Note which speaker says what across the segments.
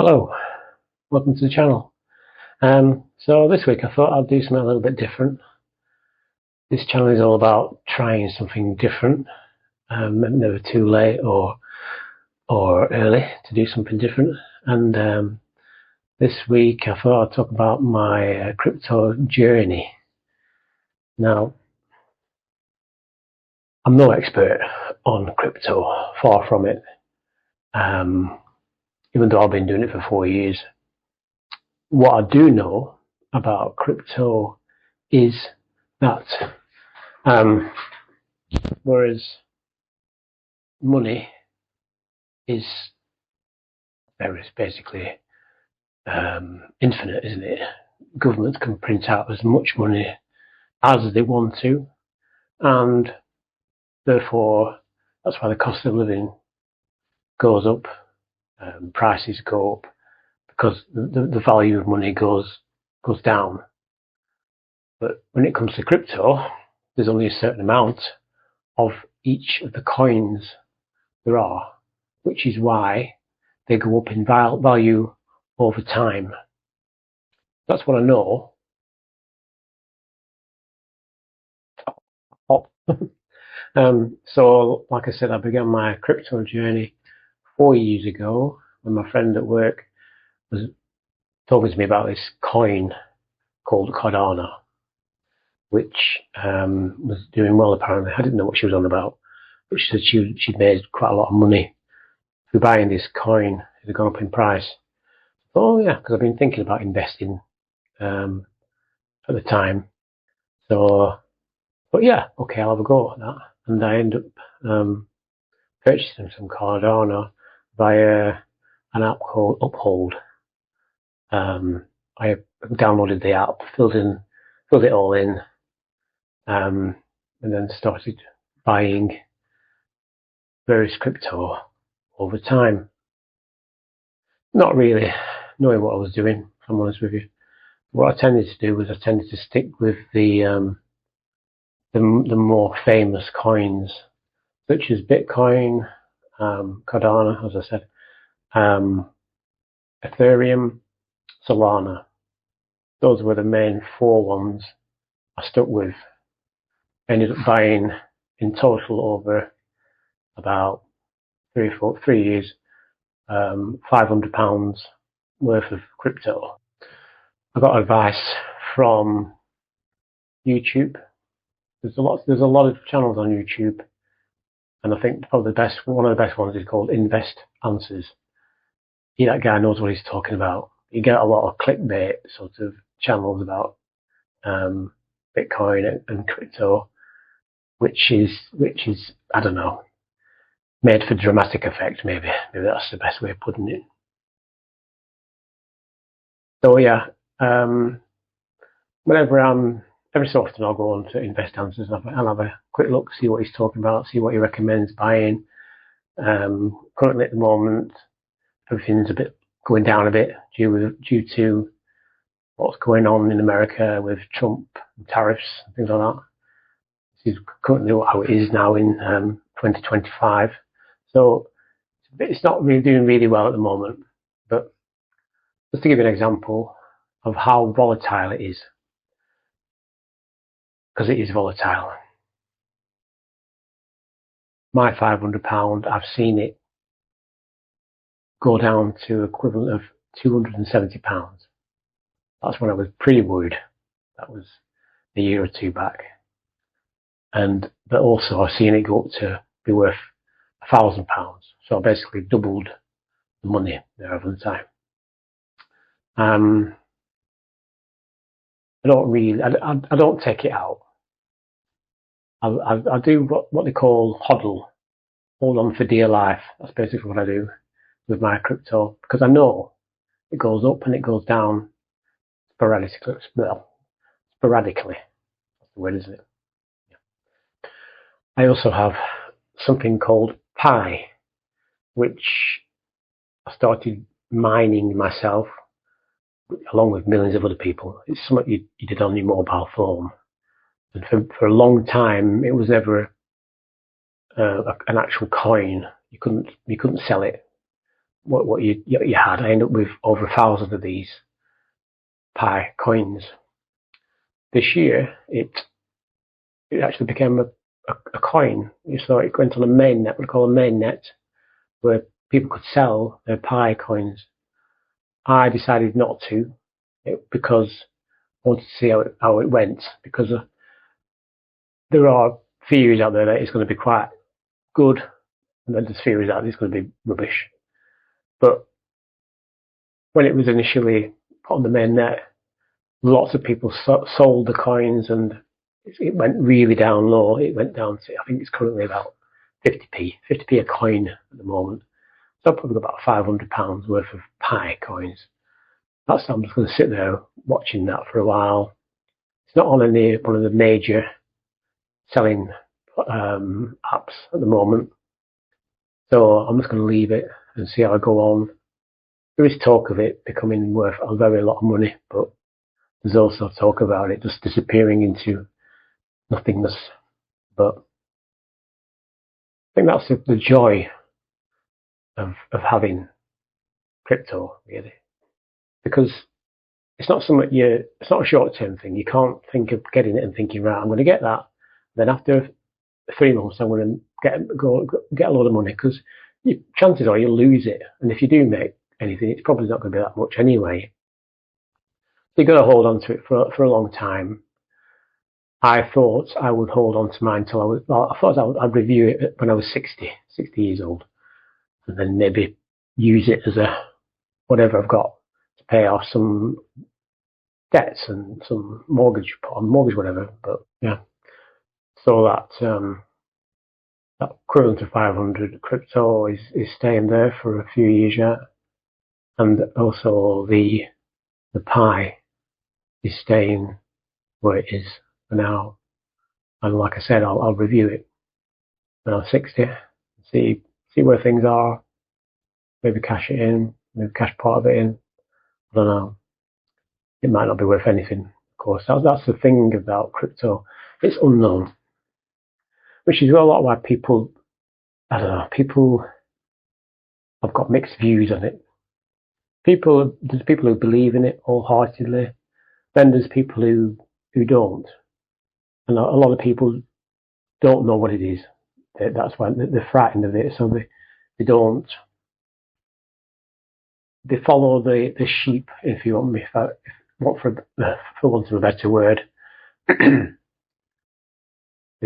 Speaker 1: Hello, welcome to the channel. So this week I thought I'd do something a little bit different. This channel is all about trying something different. Never too late or early to do something different. And this week I thought I'd talk about my crypto journey. Now, I'm no expert on crypto, far from it. Even though I've been doing it for 4 years. What I do know about crypto is that whereas money is basically infinite, isn't it? Governments can print out as much money as they want to, and therefore that's why the cost of living goes up, prices go up, because the value of money goes down. But when it comes to crypto, there's only a certain amount of each of the coins there are, which is why they go up in value over time. That's what I know. So, like I said, I began my crypto journey 4 years ago when my friend at work was talking to me about this coin called Cardano, which was doing well apparently. I didn't know what she was on about, but she said she'd made quite a lot of money through buying this coin. It had gone up in price. Oh yeah, because I've been thinking about investing at the time. So, but yeah, okay, I'll have a go at that. And I end up purchasing some Cardano via an app called Uphold. I downloaded the app, filled it all in, and then started buying various crypto over time. Not really knowing what I was doing, if I'm honest with you. What I tended to do was I tended to stick with the more famous coins, such as Bitcoin, Cardano, as I said, Ethereum, Solana. Those were the main 4 ones I stuck with. I ended up buying in total over about 3 years, £500 worth of crypto. I got advice from YouTube. There's a lot of channels on YouTube, and I think probably one of the best ones is called Invest Answers. That guy knows what he's talking about. You get a lot of clickbait sort of channels about Bitcoin and crypto, which is I don't know, made for dramatic effect. Maybe that's the best way of putting it. So yeah, every so often I'll go on to Invest Answers and I'll have a quick look, see what he's talking about, see what he recommends buying. Currently at the moment, everything's going down a bit due to what's going on in America with Trump and tariffs and things like that. This is currently how it is now in 2025. So it's not really doing really well at the moment. But just to give you an example of how volatile it is, because it is volatile. My £500, I've seen it go down to equivalent of £270. That's when I was pretty worried. That was a year or two back. But also I've seen it go up to be worth £1,000. So I basically doubled the money there over the time. I don't take it out. I do what they call hodl, hold on for dear life. That's basically what I do with my crypto, because I know it goes up and it goes down sporadically. Sporadically, that's the word, isn't it? Yeah. I also have something called Pi, which I started mining myself, along with millions of other people. It's something you did on your mobile phone, and for a long time it was never an actual coin. You couldn't sell it. what you had. I ended up with over 1,000 of these Pi coins. This year, it actually became a coin. So it went on a mainnet, we call a mainnet, where people could sell their Pi coins. I decided not to because I wanted to see how it went, because there are theories out there that it's going to be quite good, and then there's theories that it's going to be rubbish. But when it was initially put on the mainnet, lots of people sold the coins, and it went really down low. It went down to, I think it's currently about 50p a coin at the moment. So I've probably got about £500 worth of Pi coins. I'm just going to sit there watching that for a while. It's not on one of the major selling apps at the moment, so I'm just going to leave it and see how I go on. There is talk of it becoming worth a very lot of money, but there's also talk about it just disappearing into nothingness. But I think that's the joy of having crypto, really, because it's not it's not a short-term thing. You can't think of getting it and thinking, right, I'm going to get that. Then after 3 months, I'm going to get a lot of money, because chances are you'll lose it. And if you do make anything, it's probably not going to be that much anyway. So you've got to hold on to it for a long time. I thought I would hold on to mine till I thought I'd review it when I was 60 years old, and then maybe use it as whatever I've got to pay off some debts and some mortgage, whatever. But yeah, so that equivalent of 500 crypto is staying there for a few years yet, and also the Pi is staying where it is for now. And like I said, I'll review it when I'm 60, see where things are, maybe cash it in, maybe cash part of it in. I don't know. It might not be worth anything, of course. That's the thing about crypto. It's unknown, which is a lot why people have got mixed views on it. There's people who believe in it wholeheartedly. Then there's people who don't. And a lot of people don't know what it is. That's why they're frightened of it. So they don't. They follow the sheep, if you want me, for want of a better word. They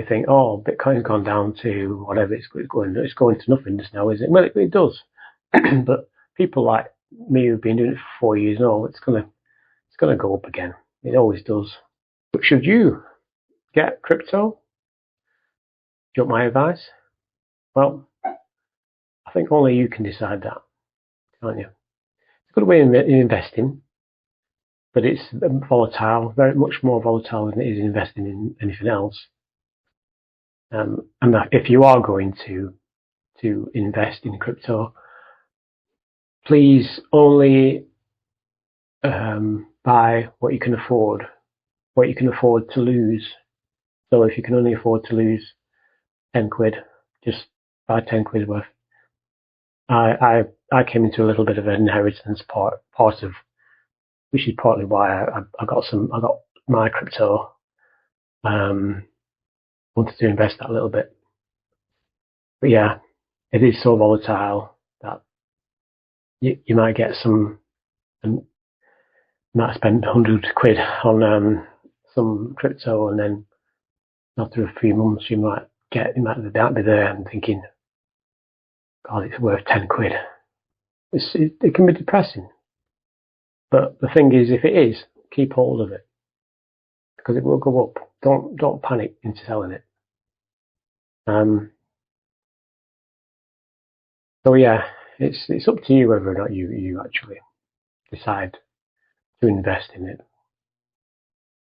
Speaker 1: think, oh, Bitcoin's gone down to whatever, it's going to nothing just now, is it? Well, it does. But people like me who've been doing it for 4 years, no, it's gonna go up again. It always does. But should you get crypto? Do you want my advice? Well, I think only you can decide that, can't you? It's a good way in investing, but it's volatile, very much more volatile than it is investing in anything else. And that if you are going to invest in crypto, please only buy what you can afford to lose. So if you can only afford to lose 10 quid, just buy 10 quid worth. I came into a little bit of an inheritance part of, which is partly why I got my crypto. Wanted to invest that a little bit, but yeah, it is so volatile that you might get some, and you might spend 100 quid on some crypto, and then after a few months you might be there and thinking, God, it's worth 10 quid. It can be depressing, but the thing is, if it is, keep hold of it, because it will go up. Don't panic into selling it. So yeah, it's up to you whether or not you actually decide to invest in it.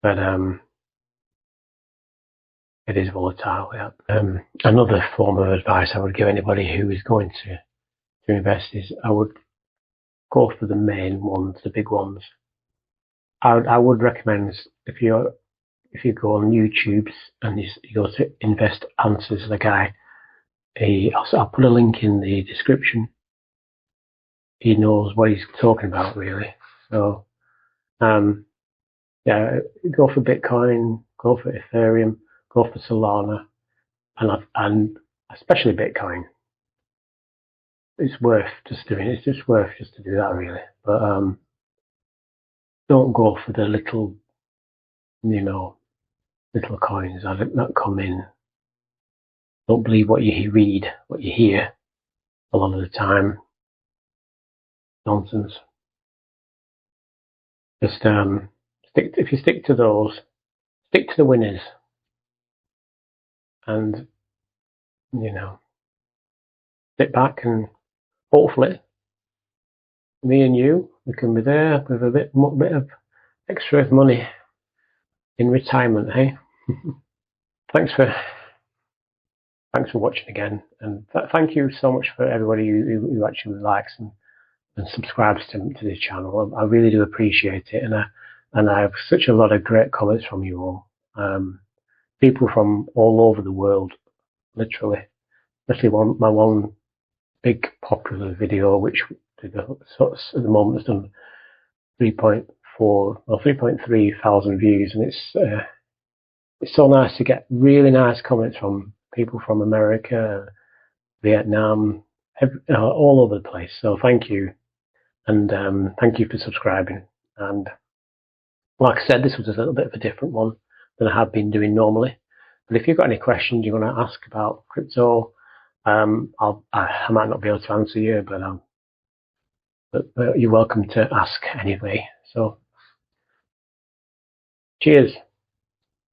Speaker 1: But it is volatile. Yeah. Another form of advice I would give anybody who is going to invest is, I would go for the main ones, the big ones. I would recommend, if you go on YouTube and you go to Invest Answers, the guy, I'll put a link in the description. he knows what he's talking about, really. So, yeah, go for Bitcoin, go for Ethereum, go for Solana, and especially Bitcoin. It's worth just doing. It's just worth just to do that, really. But don't go for the little, little coins that come in. Don't believe what you read, what you hear. A lot of the time, nonsense. Just stick. If you stick to those, stick to the winners, and sit back and hopefully me and you, we can be there with a bit of extra money in retirement, hey? thanks for watching again, and thank you so much for everybody who actually likes and subscribes to this channel. I really do appreciate it, and I have such a lot of great comments from you all. People from all over the world, literally. Especially my one big popular video, which at the moment has done 3.3 thousand views, and it's so nice to get really nice comments from people from America, Vietnam, all over the place. So thank you, and thank you for subscribing. And like I said, this was a little bit of a different one than I have been doing normally. But if you've got any questions you want to ask about crypto, I might not be able to answer you, but you're welcome to ask anyway. So cheers.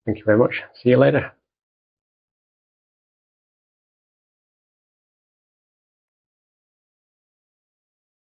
Speaker 1: Thank you very much. See you later.